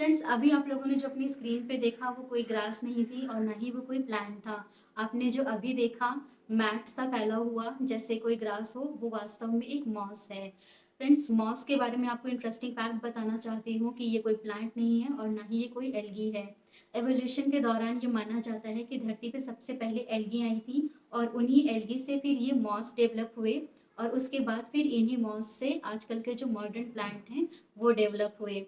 Friends, अभी आप लोगों ने जो अपनी स्क्रीन पे देखा वो कोई ग्रास नहीं थी और ना ही वो कोई प्लांट था। आपने जो अभी देखा मैट सा फैला हुआ जैसे कोई ग्रास हो, वो वास्तव में एक मॉस है। फ्रेंड्स, मॉस के बारे में आपको इंटरेस्टिंग फैक्ट बताना चाहती हूँ कि ये कोई प्लांट नहीं है और ना ही ये कोई एल्गी है। एवोल्यूशन के दौरान ये माना जाता है कि धरती पे सबसे पहले एल्गी आई थी और उन्हीं एल्गी से फिर ये मॉस डेवलप हुए और उसके बाद फिर इन्हीं मॉस से आजकल के जो मॉडर्न प्लांट हैं वो डेवलप हुए।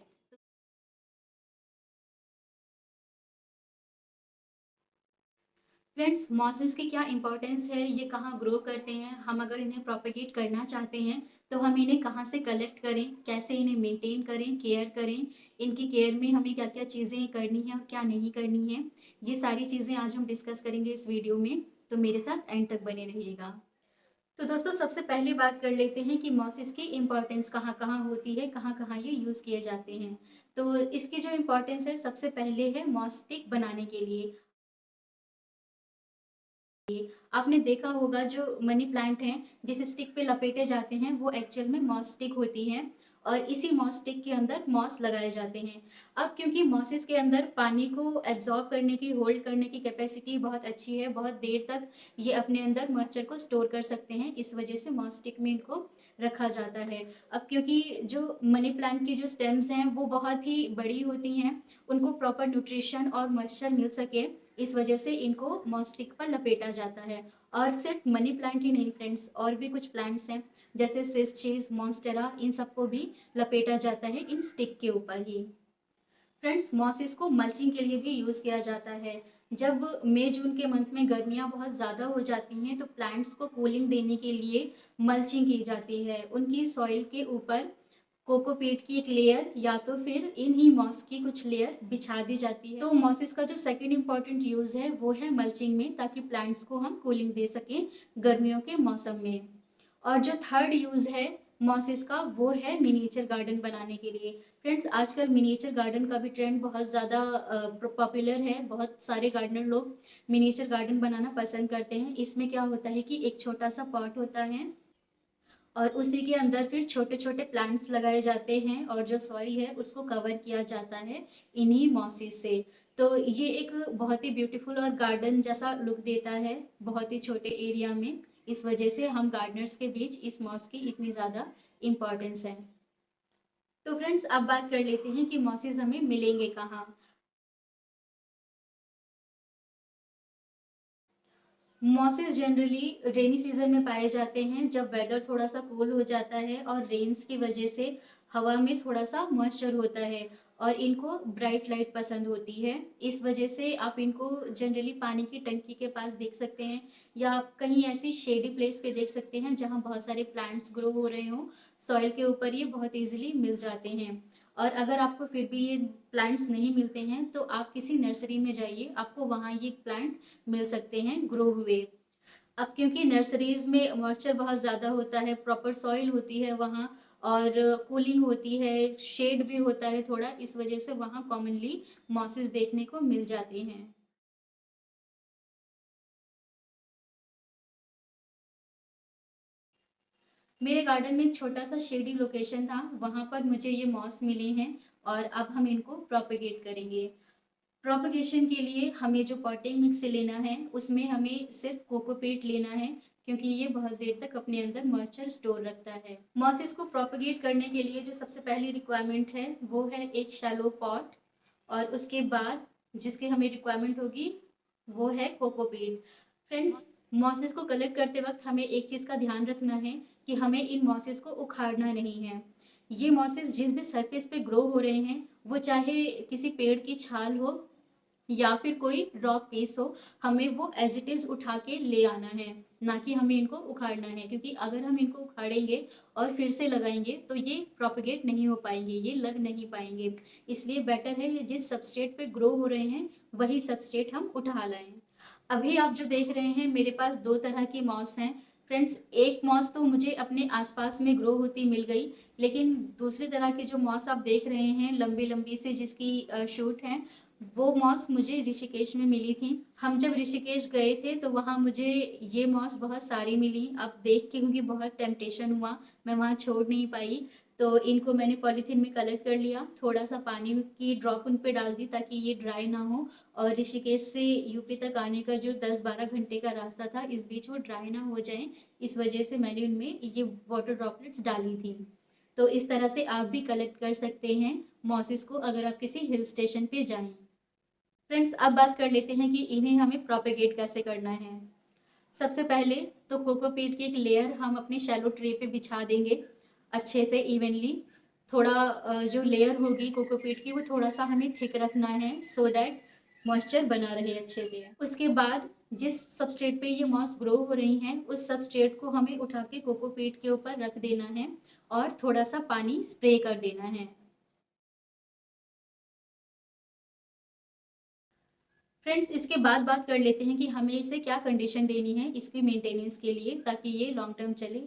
फ्रेंड्स, मॉसेस की क्या इंपॉर्टेंस है, ये कहाँ ग्रो करते हैं, हम अगर इन्हें प्रोपेगेट करना चाहते हैं तो हम इन्हें कहाँ से कलेक्ट करें, कैसे इन्हें मेंटेन करें, केयर करें, इनकी केयर में हमें क्या क्या चीज़ें करनी है और क्या नहीं करनी है, ये सारी चीज़ें आज हम डिस्कस करेंगे इस वीडियो में। तो मेरे साथ एंड तक बने रहिएगा। तो दोस्तों, सबसे पहले बात कर लेते हैं कि मॉसेस की इम्पोर्टेंस कहाँ कहाँ होती है, कहाँ कहाँ ये यूज़ किए जाते हैं। तो इसकी जो इम्पोर्टेंस है, सबसे पहले है मॉस स्टिक बनाने के लिए। आपने देखा होगा जो मनी प्लांट हैं जिस स्टिक पे लपेटे जाते हैं वो एक्चुअल में मॉस स्टिक होती हैं और इसी मॉस स्टिक के अंदर मॉस लगाए जाते हैं। अब क्योंकि मॉसेस के अंदर पानी को एब्जॉर्ब करने की, होल्ड करने की कैपेसिटी बहुत अच्छी है, बहुत देर तक ये अपने अंदर मॉइस्चर को स्टोर कर सकते हैं, इस वजह से मॉस स्टिक में इनको रखा जाता है। अब क्योंकि जो मनी प्लांट की जो स्टेम्स हैं वो बहुत ही बड़ी होती हैं, उनको प्रॉपर न्यूट्रिशन और मॉइस्चर मिल सके, इस वजह से इनको मॉस्टिक पर लपेटा जाता है। और सिर्फ मनी प्लांट ही नहीं फ्रेंड्स, और भी कुछ प्लांट्स हैं जैसे स्विस चीज, मॉन्स्टेरा, इन सबको भी लपेटा जाता है इन स्टिक के ऊपर ही। फ्रेंड्स, मॉसिस को मल्चिंग के लिए भी यूज़ किया जाता है। जब मई जून के मंथ में गर्मियाँ बहुत ज़्यादा हो जाती हैं तो प्लांट्स को कूलिंग देने के लिए मल्चिंग की जाती है। उनकी सॉइल के ऊपर कोकोपीट की एक लेयर या तो फिर इन्हीं मॉस की कुछ लेयर बिछा दी जाती है। तो मॉसिस का जो सेकंड इम्पॉर्टेंट यूज़ है वो है मल्चिंग में, ताकि प्लांट्स को हम कूलिंग दे सकें गर्मियों के मौसम में। और जो थर्ड यूज़ है मॉसिस का वो है मिनिएचर गार्डन बनाने के लिए। फ्रेंड्स, आजकल मिनिएचर गार्डन का भी ट्रेंड बहुत ज़्यादा पॉपुलर है। बहुत सारे गार्डनर लोग मिनिएचर गार्डन बनाना पसंद करते हैं। इसमें क्या होता है कि एक छोटा सा पॉट होता है और उसी के अंदर फिर छोटे छोटे प्लांट्स लगाए जाते हैं और जो सॉइल है उसको कवर किया जाता है इन्हीं मॉसिस से। तो ये एक बहुत ही ब्यूटीफुल और गार्डन जैसा लुक देता है बहुत ही छोटे एरिया में। इस वजह से हम गार्डनर्स के बीच इस मॉस की इतनी ज़्यादा इम्पॉर्टेंस है। तो फ्रेंड्स, अब बात कर लेते हैं कि मॉसेस हमें मिलेंगे कहाँ। मॉसेस जनरली रेनी सीजन में पाए जाते हैं, जब वेदर थोड़ा सा कूल हो जाता है और रेन्स की वजह से हवा में थोड़ा सा मॉइस्चर होता है और इनको ब्राइट लाइट पसंद होती है। इस वजह से आप इनको जनरली पानी की टंकी के पास देख सकते हैं या आप कहीं ऐसी शेडी प्लेस पे देख सकते हैं जहाँ बहुत सारे प्लांट्स ग्रो हो रहे हों। सॉइल के ऊपर ये बहुत इजीली मिल जाते हैं। और अगर आपको फिर भी ये प्लांट्स नहीं मिलते हैं तो आप किसी नर्सरी में जाइए, आपको वहाँ ये प्लांट मिल सकते हैं ग्रो हुए। अब क्योंकि नर्सरीज में मॉइस्चर बहुत ज़्यादा होता है, प्रॉपर सॉइल होती है वहाँ और कूलिंग होती है, शेड भी होता है थोड़ा, इस वजह से वहाँ कॉमनली मॉसेस देखने को मिल जाती हैं। मेरे गार्डन में एक छोटा सा शेडी लोकेशन था, वहाँ पर मुझे ये मॉस मिले हैं और अब हम इनको प्रोपेगेट करेंगे। प्रोपगेशन के लिए हमें जो पॉटिंग मिक्स लेना है उसमें हमें सिर्फ कोकोपीट लेना है, क्योंकि ये बहुत देर तक अपने अंदर मॉइस्चर स्टोर रखता है। मॉसिस को प्रोपगेट करने के लिए जो सबसे पहली रिक्वायरमेंट है वो है एक शैलो पॉट और उसके बाद जिसकी हमें रिक्वायरमेंट होगी वो है कोकोपीट। फ्रेंड्स, मॉसेस को कलेक्ट करते वक्त हमें एक चीज़ का ध्यान रखना है कि हमें इन मॉसेस को उखाड़ना नहीं है। ये मॉसेस जिस भी सरफेस पे ग्रो हो रहे हैं, वो चाहे किसी पेड़ की छाल हो या फिर कोई रॉक पीस हो, हमें वो एज इट इज़ उठा के ले आना है, ना कि हमें इनको उखाड़ना है। क्योंकि अगर हम इनको उखाड़ेंगे और फिर से लगाएंगे तो ये प्रोपगेट नहीं हो पाएंगे, ये लग नहीं पाएंगे। इसलिए बेटर है ये जिस सबस्ट्रेट पे ग्रो हो रहे हैं वही सबस्ट्रेट हम उठा लाएं। अभी आप जो देख रहे हैं मेरे पास दो तरह की मॉस हैं। फ्रेंड्स, एक मॉस तो मुझे अपने आसपास में ग्रो होती मिल गई, लेकिन दूसरी तरह की जो मॉस आप देख रहे हैं लंबी लंबी से जिसकी शूट हैं, वो मॉस मुझे ऋषिकेश में मिली थी। हम जब ऋषिकेश गए थे तो वहाँ मुझे ये मॉस बहुत सारी मिली। अब देख के क्योंकि बहुत टेम्पटेशन हुआ, मैं वहाँ छोड़ नहीं पाई, तो इनको मैंने पॉलीथीन में कलेक्ट कर लिया, थोड़ा-सा पानी की ड्रॉप उन पे डाल दी ताकि ये ड्राई ना हो, और ऋषिकेश से यूपी तक आने का जो 10-12 घंटे का रास्ता था, इस बीच वो ड्राई ना हो जाएँ, इस वजह से मैंने उनमें ये वाटर ड्रॉपलेट्स डाली थी। तो इस तरह से आप भी कलेक्ट कर सकते हैं मॉसेस को अगर आप किसी हिल स्टेशन पे जाएँ। फ्रेंड्स, अब बात कर लेते हैं कि इन्हें हमें प्रोपेगेट कैसे करना है। सबसे पहले तो कोकोपीट की एक लेयर हम अपने शैलो ट्रे पे बिछा देंगे अच्छे से इवनली। थोड़ा जो लेयर होगी कोकोपीट की वो थोड़ा सा हमें थिक रखना है सो दैट मॉइस्चर बना रहे अच्छे से। उसके बाद जिस सबस्ट्रेट पे ये मॉस ग्रो हो रही हैं उस सबस्ट्रेट को हमें उठा के कोकोपीट के ऊपर रख देना है और थोड़ा सा पानी स्प्रे कर देना है। फ्रेंड्स, इसके बाद बात कर लेते हैं कि हमें इसे क्या कंडीशन देनी है इसकी मेंटेनेंस के लिए ताकि ये लॉन्ग टर्म चले।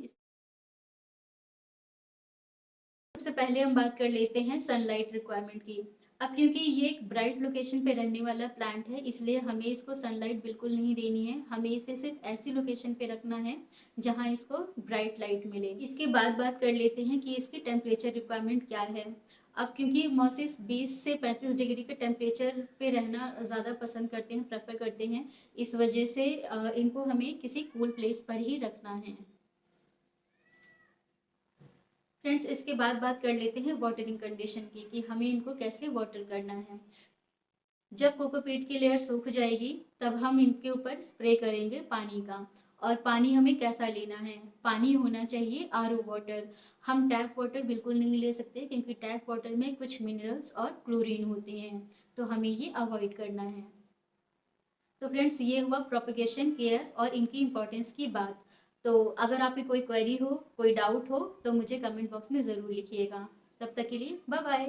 सबसे पहले हम बात कर लेते हैं सनलाइट रिक्वायरमेंट की। अब क्योंकि ये एक ब्राइट लोकेशन पे रहने वाला प्लांट है इसलिए हमें इसको सनलाइट बिल्कुल नहीं देनी है, हमें इसे सिर्फ ऐसी लोकेशन पे रखना है जहाँ इसको ब्राइट लाइट मिले। इसके बाद बात कर लेते हैं कि इसकी टेम्परेचर रिक्वायरमेंट क्या है। अब क्योंकि मोसिस 20 से 35 डिग्री के टेम्परेचर पे रहना ज़्यादा पसंद करते हैं, प्रेफर करते हैं, इस वजह से इनको हमें किसी कूल प्लेस पर ही रखना है। फ्रेंड्स, इसके बाद बात कर लेते हैं वाटरिंग कंडीशन की कि हमें इनको कैसे वाटर करना है। जब कोकोपीट की लेयर सूख जाएगी तब हम इनके ऊपर स्प्रे करेंगे पानी का। और पानी हमें कैसा लेना है, पानी होना चाहिए आरओ वाटर। हम टैप वाटर बिल्कुल नहीं ले सकते क्योंकि टैप वाटर में कुछ मिनरल्स और क्लोरीन होते हैं, तो हमें ये अवॉइड करना है। तो फ्रेंड्स, ये हुआ प्रोपगेशन केयर और इनकी इम्पोर्टेंस की बात। तो अगर आपकी कोई क्वेरी हो, कोई डाउट हो तो मुझे कमेंट बॉक्स में ज़रूर लिखिएगा। तब तक के लिए बाय बाय।